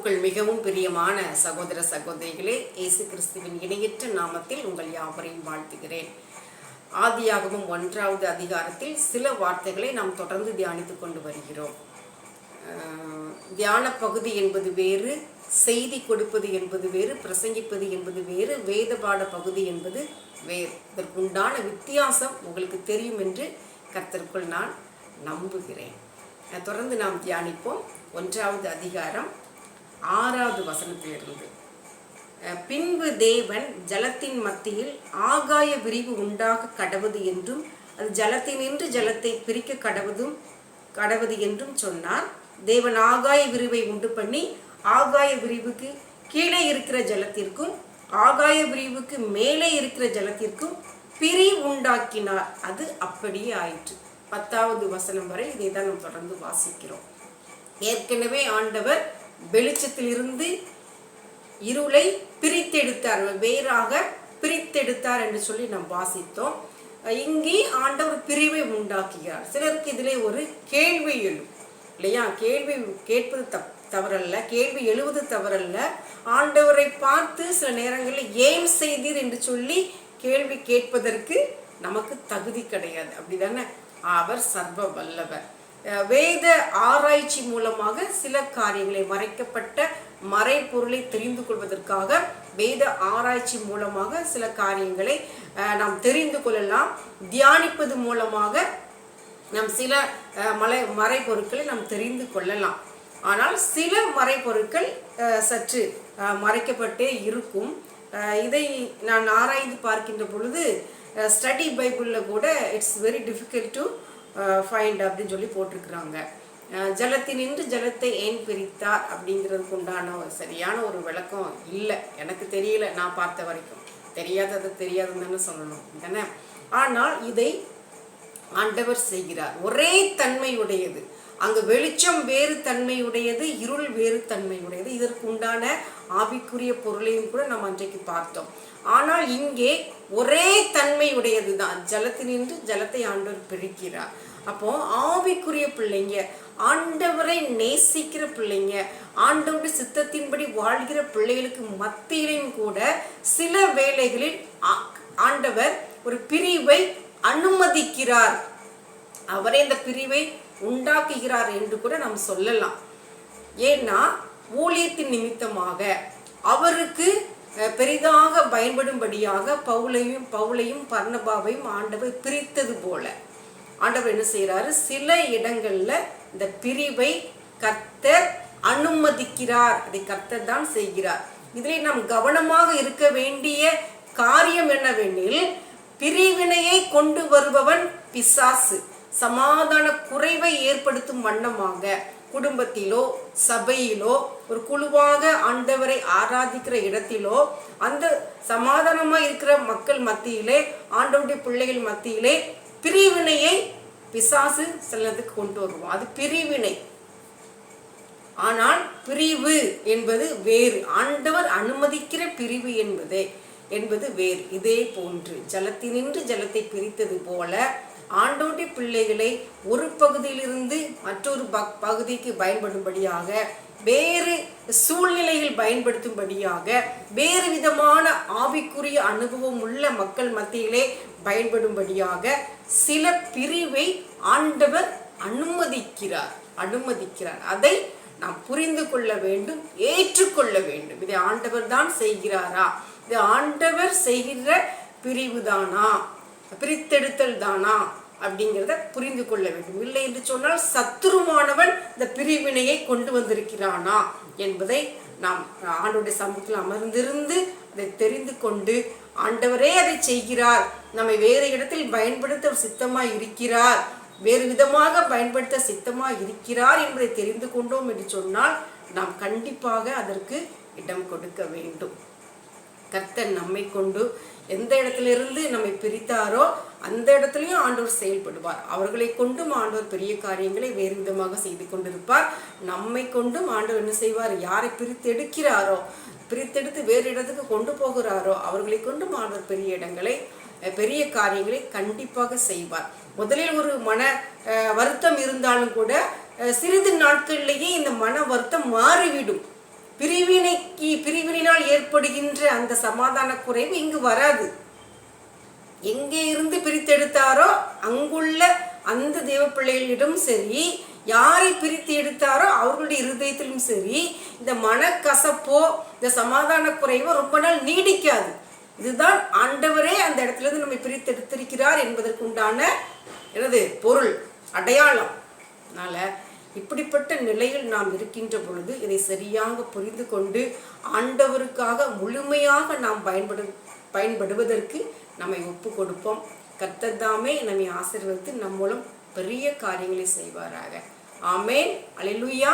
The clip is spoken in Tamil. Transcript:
கிறிஸ்துவுக்குள் மிகவும் பிரியமான சகோதர சகோதரிகளே, இயேசு கிறிஸ்துவின் இணையற்ற நாமத்தில் உங்கள் யாவரையும் வாழ்த்துகிறேன். ஆதியாகமம் 1வது அதிகாரத்தில் சில வார்த்தைகளை நாம் தொடர்ந்து தியானித்துக் கொண்டு வருகிறோம். தியான பகுதி என்பது வேறு, செய்தி கொடுப்பது என்பது வேறு, பிரசங்கிப்பது என்பது வேறு, வேத பாட பகுதி என்பது வேறு. இதற்குண்டான வித்தியாசம் உங்களுக்கு தெரியும் என்று கர்த்தருக்குள் நான் நம்புகிறேன். தொடர்ந்து நாம் தியானிப்போம். 1வது அதிகாரம் 6வது வசனத்திலிருந்து. பின்பு தேவன் ஜலத்தின் மத்தியில் ஆகாய விரிவு உண்டாக கடவது என்றும் அது ஜலத்தினின்று ஜலத்தை பிரிக்க கடவது என்றும் சொன்னார். தேவன் ஆகாய விரிவை உண்டு பண்ணி ஆகாய விரிவுக்கு கீழே இருக்கிற ஜலத்திற்கும் ஆகாய விரிவுக்கு மேலே இருக்கிற ஜலத்திற்கும் பிரிவு உண்டாக்கினார். அது அப்படியே ஆயிற்று. 10வது வசனம் வரை இதை தான் நாம் தொடர்ந்து வாசிக்கிறோம். ஏற்கனவே ஆண்டவர் வெளிச்சத்திலிருந்து இருளை பிரித்தெடுத்தார், வேறாக பிரித்தெடுத்தார் என்று சொல்லி நாம் வாசித்தோம். இங்கே ஆண்டவர் பிரிவை உண்டாக்குகிறார். சிலருக்கு இதிலே ஒரு கேள்வி எழும் இல்லையா? கேள்வி கேட்பது தவறல்ல, கேள்வி எழுவது தவறல்ல. ஆண்டவரை பார்த்து சில நேரங்களில் ஏன் செய்தீர் என்று சொல்லி கேள்வி கேட்பதற்கு நமக்கு தகுதி கிடையாது, அப்படிதானே? அவர் சர்வ வல்லவர். வேத ஆராய்ச்சி மூலமாக சில காரியங்களை, மறைக்கப்பட்ட மறைபொருளை தெரிந்து கொள்வதற்காக வேத ஆராய்ச்சி மூலமாக சில காரியங்களை நாம் தெரிந்து கொள்ளலாம். தியானிப்பது மூலமாக நாம் சில மறைபொருட்களை நாம் தெரிந்து கொள்ளலாம். ஆனால் சில மறைபொருட்கள் சற்று மறைக்கப்பட்டே இருக்கும். இதை நான் ஆராய்ந்து பார்க்கின்ற பொழுது ஸ்டடி பைபிளில் கூட it's very difficult to find அப்படின்னு சொல்லி போட்டிருக்கிறாங்க. ஜலத்தினின்று ஜலத்தை ஏன் பிரித்தார் அப்படிங்கிறதுக்கு உண்டான சரியான ஒரு விளக்கம் இல்லை, எனக்கு தெரியல. நான் பார்த்த வரைக்கும் தெரியாதுன்னு தானே சொல்லணும் தானே. ஆனால் இதை ஆண்டவர் செய்கிறார். ஒரே தன்மையுடையது. அங்கு வெளிச்சம் வேறு தன்மையுடையது, இருள் வேறு தன்மையுடையது. இதற்கு உண்டான ஆவிக்குரிய பொருளையும் கூட நம்ம அன்றைக்கு பார்த்தோம். ஆனால் இங்கே ஒரே தன்மையுடையது தான். ஜலத்தினின்று ஜலத்தை ஆண்டவர் பிரிக்கிறார். அப்போ ஆவிக்குரிய பிள்ளைங்க, ஆண்டவரை நேசிக்கிற பிள்ளைங்க, ஆண்டவருடைய சித்தத்தின்படி வாழ்கிற பிள்ளைகளுக்கு மத்தியிலும் கூட சில வேளைகளில் ஆண்டவர் ஒரு பிரிவை அனுமதிக்கிறார். அவரே இந்த பிரிவை உண்டாக்குகிறார் என்று கூட நாம் சொல்லலாம். ஏன்னா ஊழியத்தின் நிமித்தமாக அவருக்கு பெரிதாக பயன்படும்படியாக பவுலையும் பர்னபாவையும் ஆண்டவர் பிரித்தது போல ஆண்டவர் என்ன செய்யறாரு? சில இடங்கள்ல இந்த பிரிவை கர்த்தர் அனுமதிக்கிறார். அதை கர்த்தர் தான் செய்கிறார். இதிலே நாம் கவனமாக இருக்க வேண்டிய காரியம் என்னவெனில், பிரிவினையை கொண்டு வருபவன் பிசாசு. சமாதான குறைவை ஏற்படுத்தும் வண்ணமாக குடும்பத்திலோ சபையிலோ ஒரு குழுவாக ஆண்டவரை ஆராதிக்கிற இடத்திலோ அந்த சமாதானமாக இருக்கிற மக்கள் மத்தியிலே, ஆண்டவருடைய பிள்ளைகள் மத்தியிலே பிரிவினையை பிசாசு சிலதுக்கு கொண்டு வருவோம். அது பிரிவினை. ஆனால் பிரிவு என்பது வேறு. ஆண்டவர் அனுமதிக்கிற பிரிவு என்பது வேறு. இதே போன்று ஜலத்தினின்று ஜலத்தை பிரித்தது போல ஆண்டவருடைய பிள்ளைகளை ஒரு பகுதியிலிருந்து மற்றொரு பகுதிக்கு பயன்படும்படியாக, வேறு சூழ்நிலையில் பயன்படுத்தும்படியாக, வேறு விதமான ஆவிக்குரிய அனுபவம் உள்ள மக்கள் மத்தியிலே பயன்படும்படியாக சில பிரிவை ஆண்டவர் அனுமதிக்கிறார். அதை நாம் புரிந்து கொள்ள வேண்டும், ஏற்றுக்கொள்ள வேண்டும். இதை ஆண்டவர் தான் செய்கிறாரா? இது ஆண்டவர் செய்கிற பிரிவு தானா, பிரித்தெடுத்தல் தானா அப்படிங்கிறத புரிந்து கொள்ள வேண்டும். இல்லை என்று சொன்னால் சத்துருவானவன் இந்த பிரிவினையை கொண்டு வந்திருக்கிறானா என்பதை நாம் ஆண்டவருடைய சமூகத்தில் அமர்ந்திருந்து அதை தெரிந்து கொண்டு, ஆண்டவரே அதை செய்கிறார், நம்மை வேறு இடத்தில் பயன்படுத்த சித்தமாய் இருக்கிறார், வேறு விதமாக பயன்படுத்த சித்தமாய் இருக்கிறார் என்பதை தெரிந்து கொண்டோம் என்று சொன்னால் நாம் கண்டிப்பாக அதற்கு இடம் கொடுக்க வேண்டும். கர்த்தர் நம்மை கொண்டு எந்த இடத்திலிருந்து நம்மை பிரித்தாரோ அந்த இடத்துலையும் ஆண்டவர் செயல்படுவார். அவர்களை கொண்டும் ஆண்டவர் பெரிய காரியங்களை வேறு விதமாக செய்து கொண்டிருப்பார். நம்மை கொண்டும் ஆண்டவர் என்ன செய்வார்? யாரை பிரித்தெடுக்கிறாரோ, பிரித்தெடுத்து வேறு இடத்துக்கு கொண்டு போகிறாரோ அவர்களை கொண்டும் ஆண்டவர் பெரிய காரியங்களை கண்டிப்பாக செய்வார். முதலில் ஒரு மன வருத்தம் இருந்தாலும் கூட சிறிது நாட்களிலேயே இந்த மன வருத்தம் மாறிவிடும். பிரிவினால் ஏற்படுகின்ற அந்த சமாதான குறைவு இங்கு வராது. எங்கே இருந்து பிரித்தெடுத்தாரோ அங்குள்ள அந்த தேவ பிள்ளைகளிடம் சரி, யாரை பிரித்து எடுத்தாரோ அவர்களுடைய இருதயத்திலும் சரி, இந்த மனக்கசப்போ இந்த சமாதான குறைவோ ரொம்ப நாள் நீடிக்காது. இதுதான் ஆண்டவரே அந்த இடத்துல இருந்து நம்மை பிரித்து எடுத்திருக்கிறார் என்பதற்கு உண்டான பொருள், அடையாளம். அதனால இப்படிப்பட்ட நிலையில் நாம் இருக்கின்ற பொழுது இதை சரியாக புரிந்து கொண்டு ஆண்டவருக்காக முழுமையாக நாம் பயன்படுவதற்கு நம்மை ஒப்பு கொடுப்போம். கர்த்தர் தாமே நம்மை ஆசீர்வதித்து நம் மூலம் பெரிய காரியங்களை செய்வாராக. ஆமேன். அல்லேலூயா.